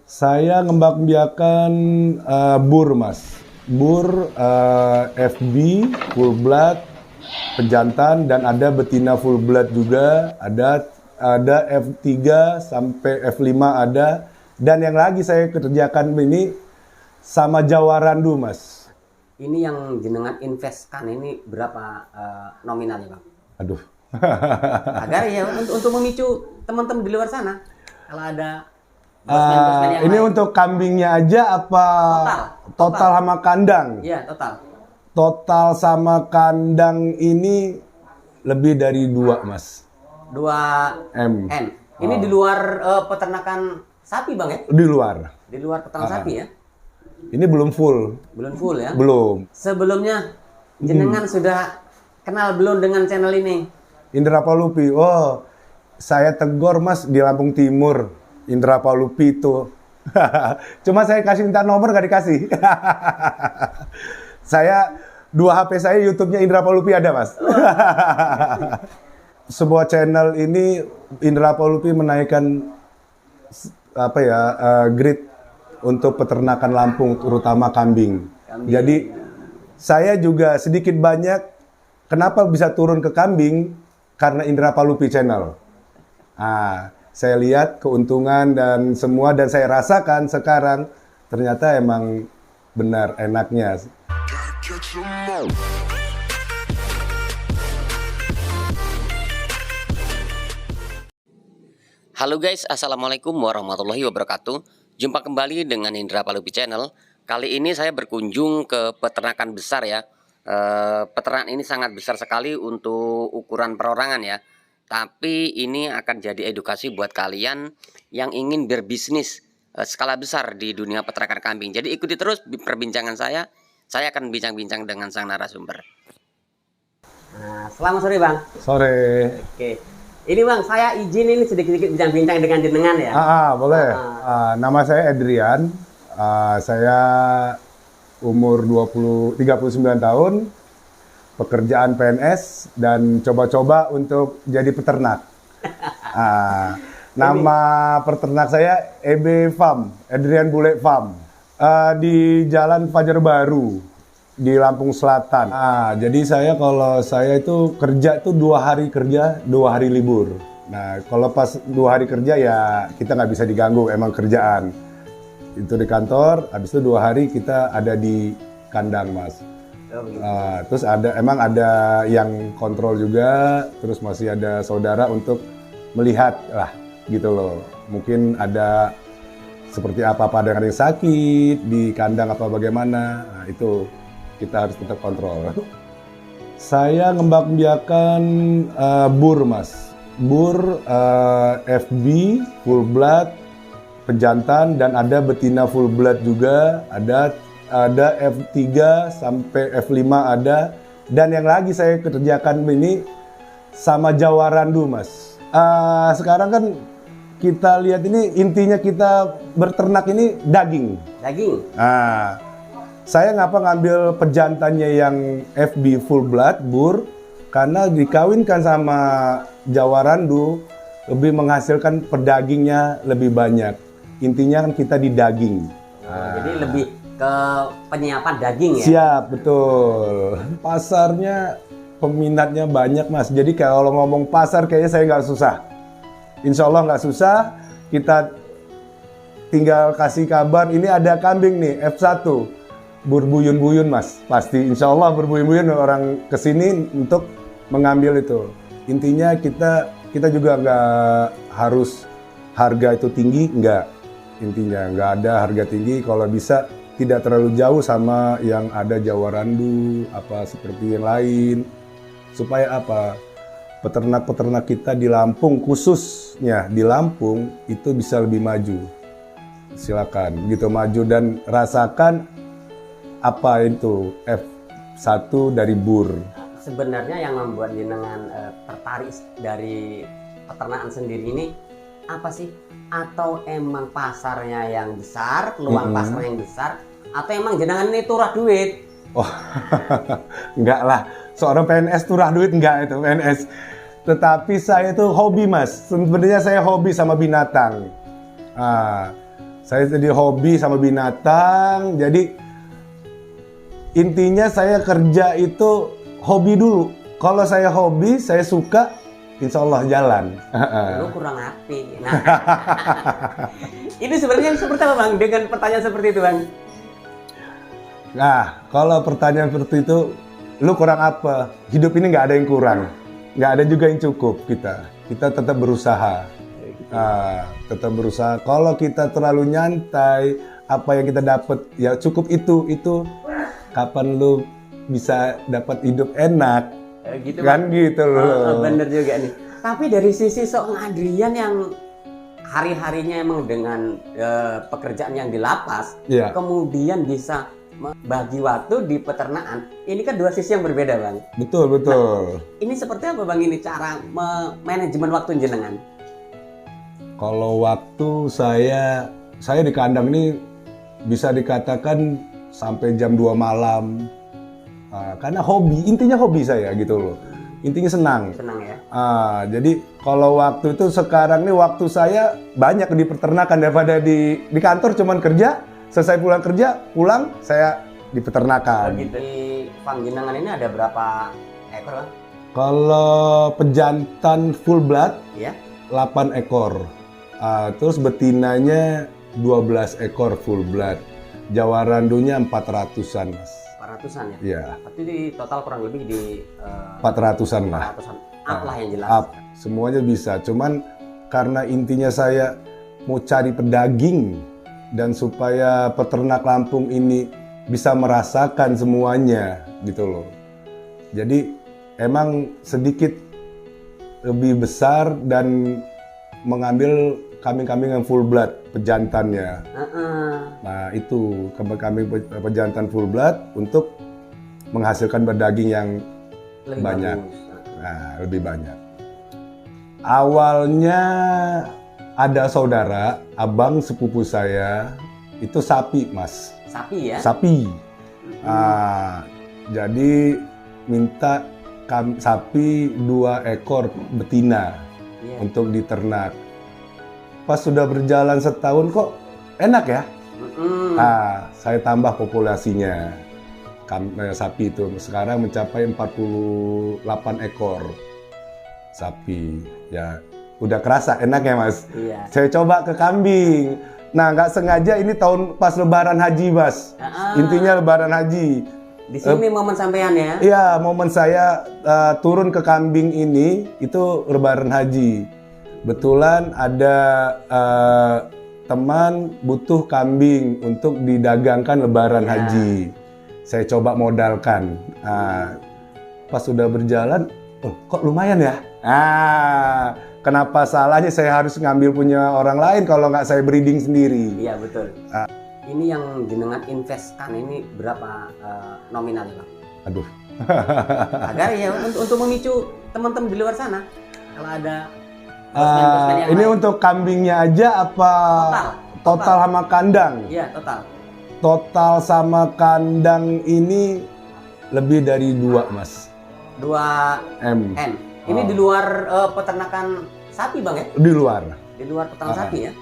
Saya ngembangbiakan bur, Mas. Bur FB, full blood, pejantan, dan ada betina full blood juga. Ada F3 sampai F5 ada. Dan yang lagi saya kerjakan ini sama Jawa Randu, Mas. Ini yang jenengan investkan ini berapa nominalnya, Bang? Aduh. Agar ya untuk memicu teman-teman di luar sana. Kalau ada ini lain. Untuk kambingnya aja apa total sama kandang? Iya, total. Total sama kandang ini lebih dari 2, Mas. 2 M. Ini di luar peternakan sapi, Bang, ya? Di luar. Di luar peternakan sapi ya? Ini belum full. Belum full ya? Belum. Sebelumnya jenengan sudah kenal belum dengan channel ini? Indra Palupi. Oh, saya tegor, Mas, di Lampung Timur. Indra Palupi itu. Cuma saya kasih minta nomor gak dikasih. Saya 2 HP saya YouTube-nya Indra Palupi ada, Mas. Sebuah channel ini Indra Palupi menaikkan grade untuk peternakan Lampung, terutama kambing. Jadi saya juga sedikit banyak kenapa bisa turun ke kambing karena Indra Palupi channel. Saya lihat keuntungan dan semua, dan saya rasakan sekarang ternyata emang benar enaknya. Halo guys, assalamualaikum warahmatullahi wabarakatuh. Jumpa kembali dengan Indra Palupi Channel. Kali ini saya berkunjung ke peternakan besar ya. Peternakan ini sangat besar sekali untuk ukuran perorangan ya. Tapi ini akan jadi edukasi buat kalian yang ingin berbisnis skala besar di dunia peternakan kambing. Jadi ikuti terus perbincangan saya. Saya akan bincang-bincang dengan sang narasumber. Nah, selamat sore, Bang. Sore. Oke. Ini Bang, saya izin ini sedikit-sedikit bincang-bincang dengan jenengan ya. Boleh. Nama saya Adrian. Saya umur 39 tahun. Pekerjaan PNS dan coba-coba untuk jadi peternak. Nama peternak saya EB Farm, Adrian Bule Farm. Di Jalan Fajar Baru di Lampung Selatan. Jadi kalau saya itu kerja itu 2 hari kerja, 2 hari libur. Nah, kalau pas 2 hari kerja ya kita nggak bisa diganggu, emang kerjaan. Itu di kantor, habis itu 2 hari kita ada di kandang, Mas. Terus emang ada yang kontrol juga, terus masih ada saudara untuk melihat lah gitu loh. Mungkin ada seperti apa ada yang sakit di kandang apa bagaimana. Nah, itu kita harus tetap kontrol. Saya ngembangbiakan bur, Mas. Bur FB, full blood, pejantan, dan ada betina full blood juga. Ada F3 sampai F5 ada. Dan yang lagi saya kerjakan ini sama Jawa Randu, Mas. Sekarang kan kita lihat ini intinya kita berternak ini daging. Daging? Saya ngapa ngambil pejantannya yang FB full blood, bur, karena dikawinkan sama Jawa Randu lebih menghasilkan pedagingnya lebih banyak. Intinya kan kita di daging. Jadi lebih ke penyiapan daging ya? Siap, betul. Pasarnya peminatnya banyak, Mas. Jadi kalau ngomong pasar kayaknya saya nggak susah. Insya Allah nggak susah. Kita tinggal kasih kabar, ini ada kambing nih, F1. Berbuyun-buyun, Mas. Pasti insya Allah berbuyun-buyun orang kesini untuk mengambil itu. Intinya kita juga nggak harus harga itu tinggi, nggak. Intinya nggak ada harga tinggi, kalau bisa tidak terlalu jauh sama yang ada Jawa Randu, apa seperti yang lain. Supaya apa? Peternak-peternak kita di Lampung, khususnya di Lampung, itu bisa lebih maju. Silakan, gitu maju dan rasakan apa itu F1 dari bur. Sebenarnya yang membuat jenengan tertarik dari peternakan sendiri ini apa sih? Atau emang pasarnya yang besar, peluang pasarnya yang besar, atau emang jenengan ini turah duit? Oh, enggak lah. Seorang PNS turah duit enggak itu PNS. Tetapi saya itu hobi, Mas. Sebenarnya saya hobi sama binatang. Saya jadi hobi sama binatang. Jadi intinya saya kerja itu hobi dulu. Kalau saya hobi, saya suka, insya Allah jalan. Lu kurang api. Nah, ini sebenarnya seperti apa Bang? Dengan pertanyaan seperti itu Bang? Nah, kalau pertanyaan seperti itu, lu kurang apa? Hidup ini nggak ada yang kurang. Nggak ada juga yang cukup kita. Kita tetap berusaha. Tetap berusaha. Kalau kita terlalu nyantai, apa yang kita dapat, ya cukup itu. Kapan lu bisa dapat hidup enak? Gitu Kan Bang. gitu loh. Bener juga nih. Tapi dari sisi seorang Adrian yang hari-harinya emang dengan pekerjaan yang di lapas, Iya. kemudian bisa bagi waktu di peternakan, ini kan dua sisi yang berbeda Bang. Betul. Ini seperti apa Bang ini cara manajemen waktu jenengan? Kalau waktu saya di kandang ini bisa dikatakan sampai jam 2 malam. Karena hobi, intinya hobi saya gitu loh. Intinya senang. Senang ya? Jadi kalau waktu itu sekarang nih waktu saya banyak di peternakan daripada di kantor cuman kerja, selesai pulang kerja, pulang saya di peternakan. Gitu. Di farm jenengan ini ada berapa ekor Bang? Kalau pejantan full blood Iya. 8 ekor. Terus betinanya 12 ekor full blood. Jawarandunya 400-an, Mas. 400-an ya? Iya, Tapi di total kurang lebih di 400-an lah. 400-an up lah yang jelas. Up. Semuanya bisa. Cuman karena intinya saya mau cari pedaging dan supaya peternak Lampung ini bisa merasakan semuanya gitu loh. Jadi emang sedikit lebih besar dan mengambil kambing-kambing yang full blood pejantannya. Nah itu kambing pejantan full blood untuk menghasilkan berdaging yang Lebih banyak. bagus. Nah, lebih banyak. Awalnya ada saudara, abang sepupu saya, itu sapi, Mas. Sapi ya? Sapi. Jadi minta sapi 2 ekor betina Iya. untuk diternak. Pas sudah berjalan setahun kok enak ya? Saya tambah populasinya. Sapi itu sekarang mencapai 48 ekor sapi. Ya, udah kerasa enak ya Mas. Iya. Saya coba ke kambing. Nah, nggak sengaja ini tahun pas Lebaran Haji, Mas. Intinya Lebaran Haji. Di sini momen sampean ya? Iya, momen saya turun ke kambing ini itu Lebaran Haji. Betulan ada teman butuh kambing untuk didagangkan Lebaran Haji. Saya coba modalkan. Pas sudah berjalan, kok lumayan ya? Kenapa salahnya saya harus ngambil punya orang lain kalau nggak saya breeding sendiri? Iya betul. Ini yang jenengan investkan ini berapa nominalnya Bang? Aduh. Agar ya untuk memicu teman-teman di luar sana kalau ada yang ini lain. untuk kambingnya aja apa total sama kandang? Iya total. Total sama kandang ini lebih dari 2 Mas. 2 M. Ini di luar peternakan sapi Bang ya? Di luar. Di luar peternak sapi ya?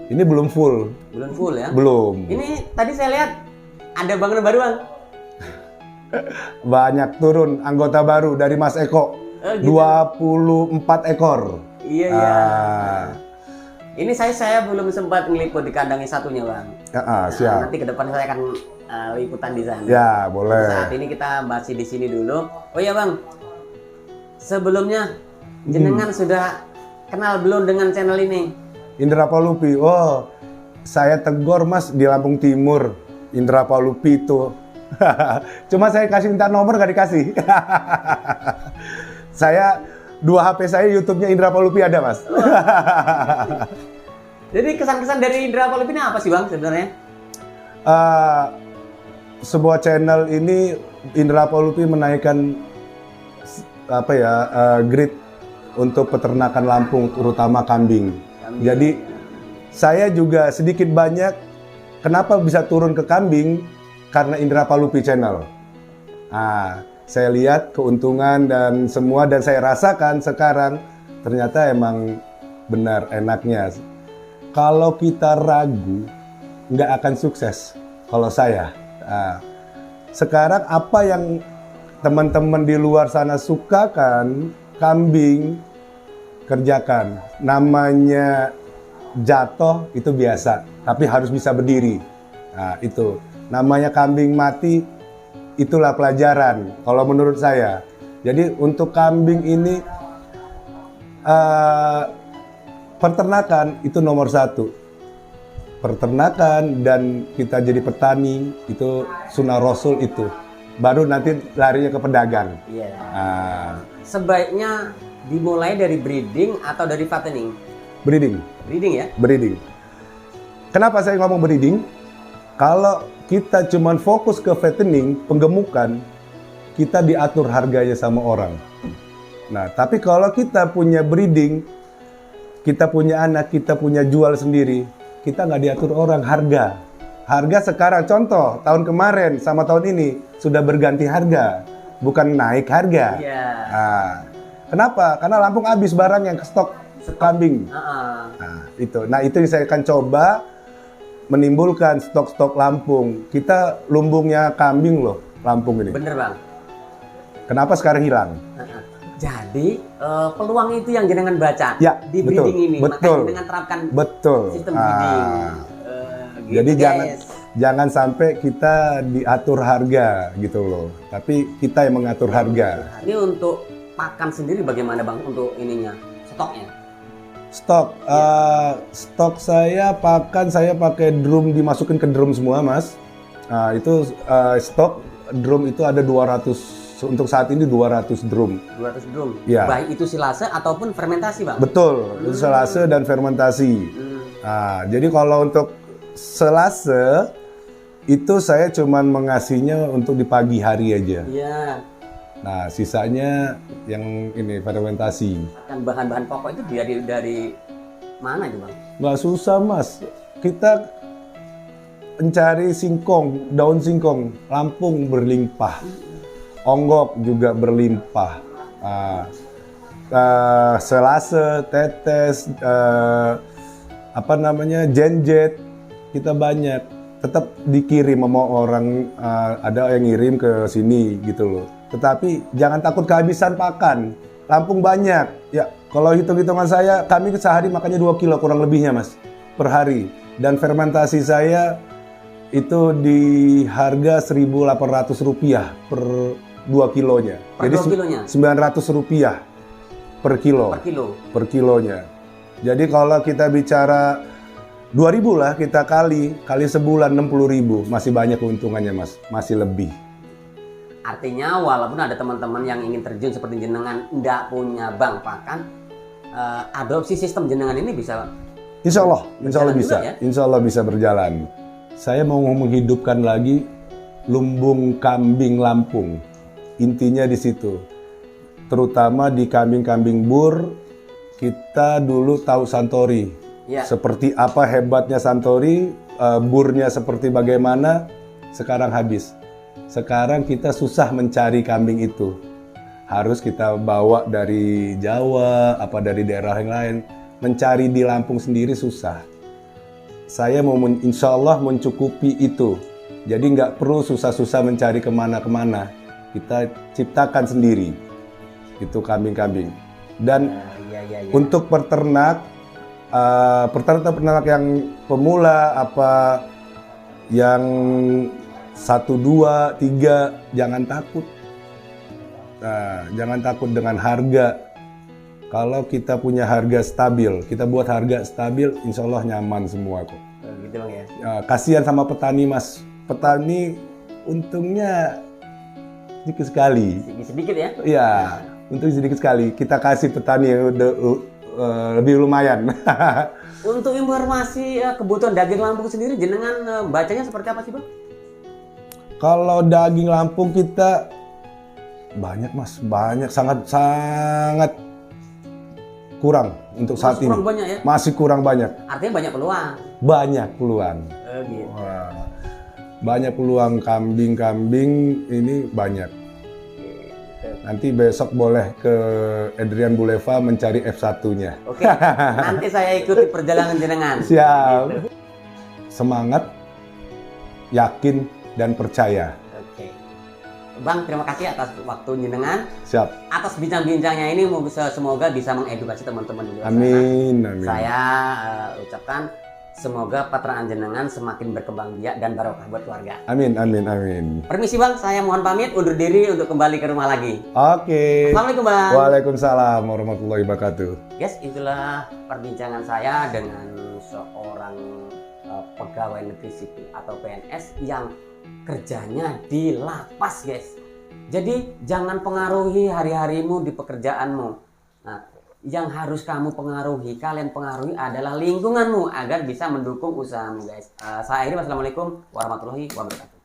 Ini belum full. Belum full ya? Belum. Ini tadi saya lihat ada bangunan baru Bang. Banyak turun anggota baru dari Mas Eko. Gitu. 24 ekor. Iya iya. Ini saya belum sempat ngeliput di kandangnya satunya Bang. Siap. Nanti ke depan saya akan liputan di sana. Ya, boleh. Saat ini kita masih di sini dulu. Oh iya Bang, sebelumnya jenengan sudah kenal belum dengan channel ini? Indra Palupi. Oh, saya tegor Mas di Lampung Timur. Indra Palupi itu. Cuma saya kasih minta nomor gak dikasih. Saya 2 HP saya YouTube-nya Indra Palupi ada Mas. Jadi kesan-kesan dari Indra Palupi ini apa sih Bang sebenarnya? Sebuah channel ini Indra Palupi menaikkan grade untuk peternakan Lampung terutama kambing. Jadi saya juga sedikit banyak kenapa bisa turun ke kambing karena Indra Palupi channel. Saya lihat keuntungan dan semua dan saya rasakan sekarang ternyata emang benar enaknya. kalau kita ragu, nggak akan sukses. Kalau saya. Nah, sekarang apa yang teman-teman di luar sana suka kan, kambing, kerjakan. Namanya jatuh itu biasa, tapi harus bisa berdiri. Nah, itu. Namanya kambing mati, itulah pelajaran kalau menurut saya. Jadi untuk kambing ini peternakan itu nomor 1. Peternakan dan kita jadi petani itu sunnah Rasul itu. Baru nanti larinya ke pedagang. Iya. Nah, Sebaiknya dimulai dari breeding atau dari fattening? breeding. Breeding ya? Breeding. Kenapa saya ngomong breeding? Kalau kita cuman fokus ke fattening, penggemukan, kita diatur harganya sama orang. Nah, tapi kalau kita punya breeding, kita punya anak, kita punya jual sendiri, kita nggak diatur orang harga. Harga sekarang, contoh, tahun kemarin sama tahun ini sudah berganti harga, bukan naik harga. Iya. Nah, kenapa? Karena Lampung habis barang yang stok kambing. Nah, itu yang saya akan coba menimbulkan stok-stok Lampung. Kita lumbungnya kambing loh, Lampung ini. Bener bang. Kenapa sekarang hilang? Jadi peluang itu yang jenengan baca Ya, di betul, breeding ini. betul. Makanya jenengan terapkan Betul. sistem breeding. Gitu, Jadi guys. jangan sampai kita diatur harga gitu loh. Tapi kita yang mengatur harga. Ini untuk pakan sendiri bagaimana bang untuk ininya stoknya? Stok saya pakai drum, dimasukin ke drum semua mas. Nah, itu stok drum itu ada 200. Untuk saat ini 200 drum. 200 drum. Ya. Baik itu silase ataupun fermentasi bang. Betul, itu selase dan fermentasi. Nah, jadi kalau untuk selase itu saya cuman mengasihnya untuk di pagi hari aja. Iya. Nah, sisanya yang ini fermentasi. Kan bahan-bahan pokok itu dari mana itu bang? Nggak susah mas, kita mencari singkong, daun singkong, Lampung berlimpah. Onggok juga berlimpah. Selase, tetes, jenjet, kita banyak. Tetap dikirim sama orang, ada yang ngirim ke sini gitu loh. Tetapi jangan takut kehabisan pakan. Lampung banyak. Ya, kalau hitung-hitungan saya, kami sehari makannya 2 kilo kurang lebihnya mas, per hari. Dan fermentasi saya itu di harga Rp1.800 per 2 kilonya. Per Jadi 2 kilonya? Rp900 per kilo. Per kilo. Per kilonya. Jadi kalau kita bicara 2.000 lah kita kali sebulan 60.000, masih banyak keuntungannya mas, masih lebih. Artinya walaupun ada teman-teman yang ingin terjun seperti jenengan nggak punya bank pakan, adopsi sistem jenengan ini bisa. Insya Allah bisa. Ya? Insya Allah bisa berjalan. Saya mau menghidupkan lagi lumbung kambing Lampung. Intinya di situ. Terutama di kambing-kambing bur, kita dulu tahu Santori. Ya. Seperti apa hebatnya Santori, burnya seperti bagaimana, sekarang habis. Sekarang kita susah mencari kambing itu. Harus kita bawa dari Jawa, dari daerah yang lain. Mencari di Lampung sendiri susah. Saya mau insya Allah mencukupi itu. Jadi nggak perlu susah-susah mencari kemana-kemana. Kita ciptakan sendiri. Itu kambing-kambing. Dan untuk peternak yang pemula, yang 1, 2, 3, jangan takut. Jangan takut dengan harga. Kalau kita punya harga stabil, kita buat harga stabil, insya Allah nyaman semua kok. Gitu bang ya. Kasihan sama petani mas, petani untungnya sedikit sekali. Sedikit ya? Iya, untung sedikit sekali. Kita kasih petani yang lebih lumayan. Untuk informasi kebutuhan daging Lampung sendiri, jenengan bacanya seperti apa sih bang? Kalau daging Lampung kita banyak mas, sangat kurang untuk saat ini. Kurang banyak ya? Masih kurang banyak. Artinya banyak peluang. Banyak peluang. Gitu. Banyak peluang kambing-kambing ini banyak. Nanti besok boleh ke Adrian Buleva mencari F1-nya. Oke, nanti saya ikuti perjalanan jenengan. Siap. Gitu. Semangat, yakin, dan percaya. Oke. Bang, terima kasih atas waktu jenengan. Siap. Atas bincang-bincangnya ini semoga bisa mengedukasi teman-teman di luar sana. Amin, amin. Saya ucapkan semoga peternakan jenengan semakin berkembang biak dan barokah buat keluarga. Amin, amin, amin. Permisi Bang, saya mohon pamit undur diri untuk kembali ke rumah lagi. Oke. Assalamualaikum Bang. Waalaikumsalam warahmatullahi wabarakatuh. Yes, itulah perbincangan saya dengan seorang pegawai negeri sipil atau PNS yang kerjanya di lapas, guys. Jadi jangan pengaruhi hari-harimu di pekerjaanmu. Nah, yang harus kamu pengaruhi, kalian pengaruhi adalah lingkunganmu agar bisa mendukung usahamu, guys. Saya akhiri, wassalamualaikum warahmatullahi wabarakatuh.